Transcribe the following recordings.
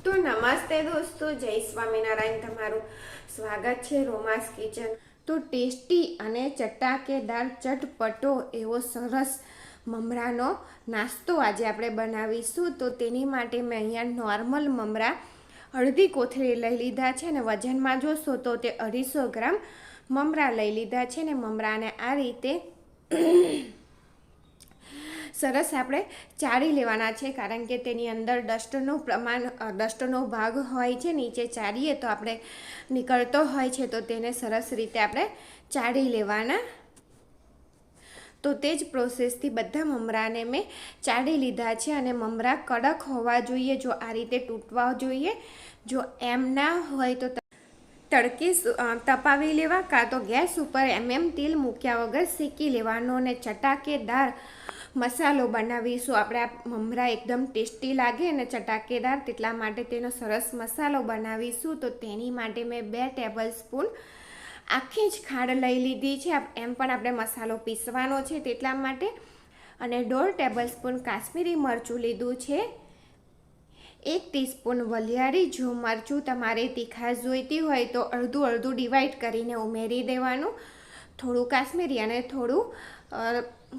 તો નમસ્તે દોસ્તો, જય સ્વામિનારાયણ. તમારું સ્વાગત છે રોમાસ કિચન. તો ટેસ્ટી અને ચટાકેદાર ચટપટો એવો સરસ મમરાનો નાસ્તો આજે આપણે બનાવીશું. તો તેની માટે મેં અહીંયા નોર્મલ મમરા અડધી કોથળી લઈ લીધા છે ને વજનમાં જોશો તો તે 250 ગ્રામ મમરા લઈ લીધા છે ને મમરાને આ રીતે સરસ આપણે ચાળી લેવાના છે, કારણ કે તેની અંદર ડસ્ટનો ભાગ હોય છે. નીચે ચાળીએ તો આપણે નીકળતો હોય છે, તો તેને સરસ રીતે આપણે ચાળી લેવાના. તો તે જ પ્રોસેસથી બધા મમરાને મેં ચાળી લીધા છે અને મમરા કડક હોવા જોઈએ, જો આ રીતે તૂટવા જોઈએ. જો એમ ના હોય તો તડકે તપાવી લેવા, કાં તો ગેસ ઉપર તેલ મૂક્યા વગર શેકી લેવાનો. અને ચટાકેદાર મસાલો બનાવીશું આપણે. આ મમરા એકદમ ટેસ્ટી લાગે અને ચટાકેદાર, તેટલા માટે તેનો સરસ મસાલો બનાવીશું. તો તેની માટે મેં 2 ટેબલ સ્પૂન આખી જ ખાંડ લઈ લીધી છે. એમ પણ આપણે મસાલો પીસવાનો છે તેટલા માટે. અને 1.5 ટેબલ સ્પૂન કાશ્મીરી મરચું લીધું છે. 1 ટીસ્પૂન વલિયારી. જો મરચું તમારે તીખાશ જોઈતી હોય તો અડધું ડિવાઈડ કરીને ઉમેરી દેવાનું. થોડું કાશ્મીરી અને થોડું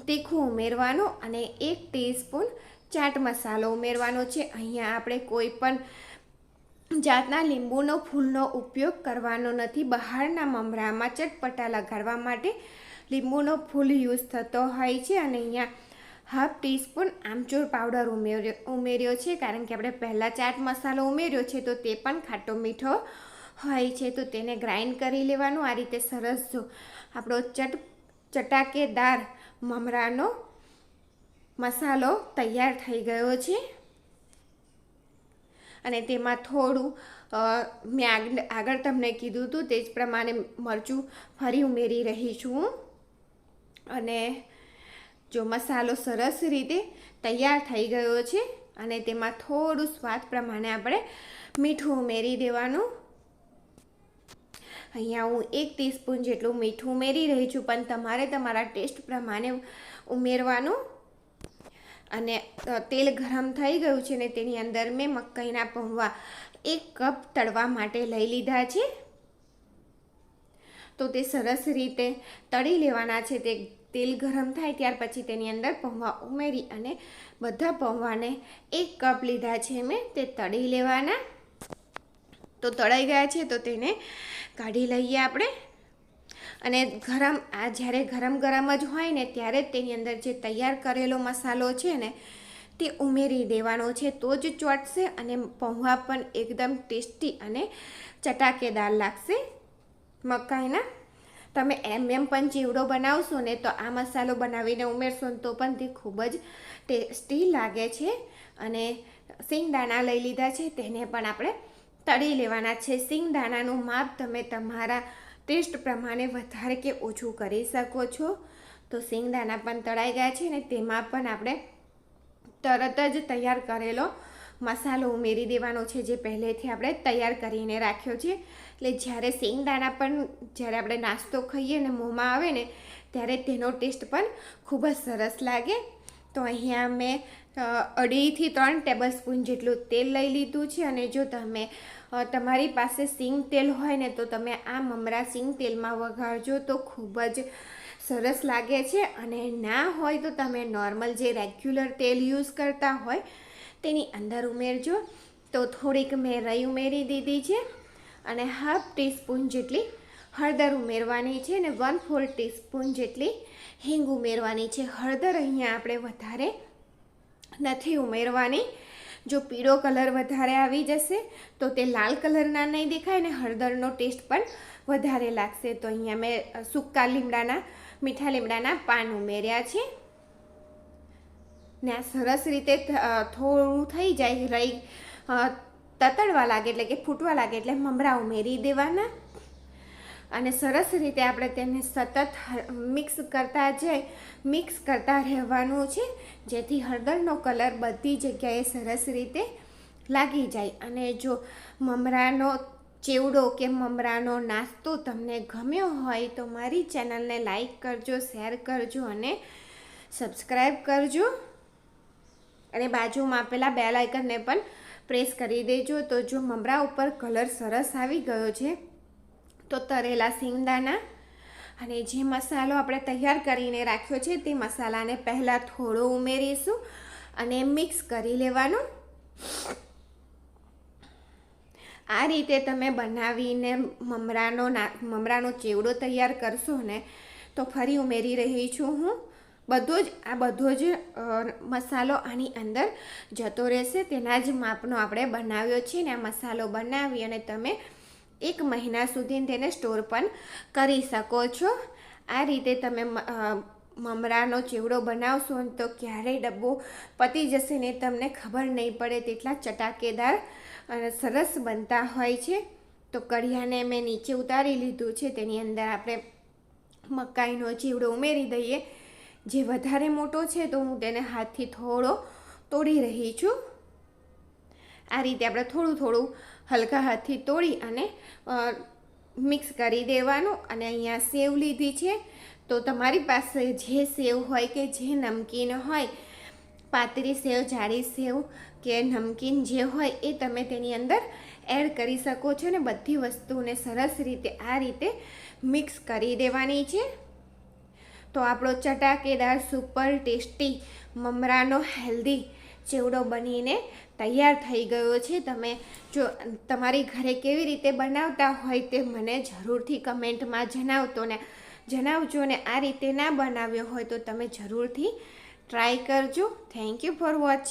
તીખું ઉમેરવાનું. અને 1 ટીસ્પૂન ચાટ મસાલો ઉમેરવાનો છે. અહીંયા આપણે કોઈ પણ જાતના લીંબુનો ફૂલનો ઉપયોગ કરવાનો નથી. બહારના મમરામાં ચટપટા લગાડવા માટે લીંબુનો ફૂલ યુઝ થતો હોય છે. અને અહીંયા 1/2 ટીસ્પૂન આમચૂર પાવડર ઉમેર્યો છે, કારણ કે આપણે પહેલાં ચાટ મસાલો ઉમેર્યો છે તો તે પણ ખાટો મીઠો હોય છે. તો તેને ગ્રાઇન્ડ કરી લેવાનું. આ રીતે સરસ જો આપણો ચટાકેદાર મમરાનો મસાલો તૈયાર થઈ ગયો છે. અને તેમાં થોડું મેં આગળ તમને કીધું હતું તે જ પ્રમાણે મરચું ફરી ઉમેરી રહી છું. અને જો મસાલો સરસ રીતે તૈયાર થઈ ગયો છે અને તેમાં થોડું સ્વાદ પ્રમાણે આપણે મીઠું ઉમેરી દેવાનું. અહીંયા હું 1 ટીસ્પૂન જેટલું મીઠું ઉમેરી રહી છું, પણ તમારે તમારા ટેસ્ટ પ્રમાણે ઉમેરવાનું. અને તેલ ગરમ થઈ ગયું છે ને તેની અંદર મેં મકાઈના પૌવા 1 કપ તળવા માટે લઈ લીધા છે. તો તે સરસ રીતે તળી લેવાના છે. તે તેલ ગરમ થાય ત્યાર પછી તેની અંદર પૌવા ઉમેરી અને બધા પૌવાને 1 કપ લીધા છે મેં, તે તળી લેવાના. તો તળાઈ ગયા છે તો તેને કાઢી લઈએ આપણે. અને જ્યારે ગરમ જ હોય ને ત્યારે જ તેની અંદર જે તૈયાર કરેલો મસાલો છે ને તે ઉમેરી દેવાનો છે, તો જ ચોટશે અને પૌવા પણ એકદમ ટેસ્ટી અને ચટાકેદાર લાગશે મકાઈના. તમે પણ ચીવડો બનાવશો ને તો આ મસાલો બનાવીને ઉમેરશો ને તો પણ તે ખૂબ જ ટેસ્ટી લાગે છે. અને સિંગદાણા લઈ લીધા છે, તેને પણ આપણે તળી લેવાના છે. સિંગદાણાનું માપ તમે તમારા ટેસ્ટ પ્રમાણે વધારે કે ઓછું કરી શકો છો. તો સિંગદાણા પણ તળાઈ ગયા છે ને તેમાં પણ આપણે તરત જ તૈયાર કરેલો મસાલો ઉમેરી દેવાનો છે, જે પહેલેથી આપણે તૈયાર કરીને રાખ્યો છે. એટલે જ્યારે આપણે નાસ્તો ખાઈએ ને મોંમાં આવે ને ત્યારે તેનો ટેસ્ટ પણ ખૂબ જ સરસ લાગે. તો અહીંયા મેં 2.5 થી 3 ટેબલ સ્પૂન જેટલું તેલ લઈ લીધું છે. અને જો તમારી પાસે સિંગ તેલ હોય ને તો તમે આ મમરા સિંગ તેલમાં વઘારજો તો ખૂબ જ સરસ લાગે છે. અને ના હોય તો તમે નોર્મલ જે રેગ્યુલર તેલ યુઝ કરતા હોય તેની અંદર ઉમેરજો. તો થોડીક મેં રાઈ ઉમેરી દીધી છે અને 1/2 ટીસ્પૂન જેટલી હળદર ઉમેરવાની છે અને 1/4 ટીસ્પૂન જેટલી હિંગ ઉમેરવાની છે. હળદર અહીંયા આપણે વધારે નથી ઉમેરવાની. જો પીળો કલર વધારે આવી જશે તો તે લાલ કલરના નહીં દેખાય ને હળદરનો ટેસ્ટ પણ વધારે લાગશે. તો અહીંયા મેં સૂકા મીઠા લીમડાના પાન ઉમેર્યા છે ને આ સરસ રીતે થોડું થઈ જાય, રાઈ તતડવા લાગે એટલે કે ફૂટવા લાગે એટલે મમરા ઉમેરી દેવાના. અને સરસ રીતે આપણે તેને સતત મિક્સ કરતા રહેવાનું છે, જેથી હળદરનો કલર બધી જગ્યાએ સરસ રીતે લાગી જાય. અને જો મમરાનો ચેવડો કે મમરાનો નાસ્તો તમને ગમ્યો હોય તો મારી ચેનલને લાઈક કરજો, શેર કરજો અને સબસ્ક્રાઈબ કરજો. અને બાજુમાં આપેલા બેલ આઇકનને પણ પ્રેસ કરી દેજો. તો જો મમરા ઉપર કલર સરસ આવી ગયો છે તો તરેલા સિંગદાણા અને જે મસાલો આપણે તૈયાર કરીને રાખ્યો છે તે મસાલાને પહેલાં થોડો ઉમેરીશું અને મિક્સ કરી લેવાનું. આ રીતે તમે બનાવીને મમરાનો ચેવડો તૈયાર કરશો ને તો ફરી ઉમેરી રહી છું હું બધો જ મસાલો આની અંદર જતો રહેશે. તેના જ માપનો આપણે બનાવ્યો છે ને આ મસાલો બનાવી અને તમે 1 મહિના સુધી તેને સ્ટોર પણ કરી શકો છો. આ રીતે તમે મમરાનો ચેવડો બનાવશો તો ક્યારેય ડબ્બો પતી જશે ને તમને ખબર નહીં પડે, તેટલા ચટાકેદાર અને સરસ બનતા હોય છે. તો કઢિયાને મેં નીચે ઉતારી લીધું છે. તેની અંદર આપણે મકાઈનો ચેવડો ઉમેરી દઈએ. જે વધારે મોટો છે તો હું તેને હાથથી થોડો તોડી રહી છું. આ રીતે આપણે થોડું હલકા હાથથી તોડી અને મિક્સ કરી દેવાનું. અને અહીંયા સેવ લીધી છે તો તમારી પાસે જે સેવ હોય કે જે નમકીન હોય, પાતળી સેવ, જાડી સેવ કે નમકીન જે હોય એ તમે તેની અંદર એડ કરી શકો છો. અને બધી વસ્તુને સરસ રીતે આ રીતે મિક્સ કરી દેવાની છે. તો આપણો ચટાકેદાર સુપર ટેસ્ટી મમરાનો હેલ્ધી ચેવડો બનીને તૈયાર થઈ ગયો છે. તમે જો તમારી ઘરે કેવી રીતે બનાવતા હોય તે મને જરૂરથી કમેન્ટમાં જણાવજો ને આ રીતે ના બનાવ્યો હોય તો તમે જરૂરથી ટ્રાય કરજો. Thank you for watching.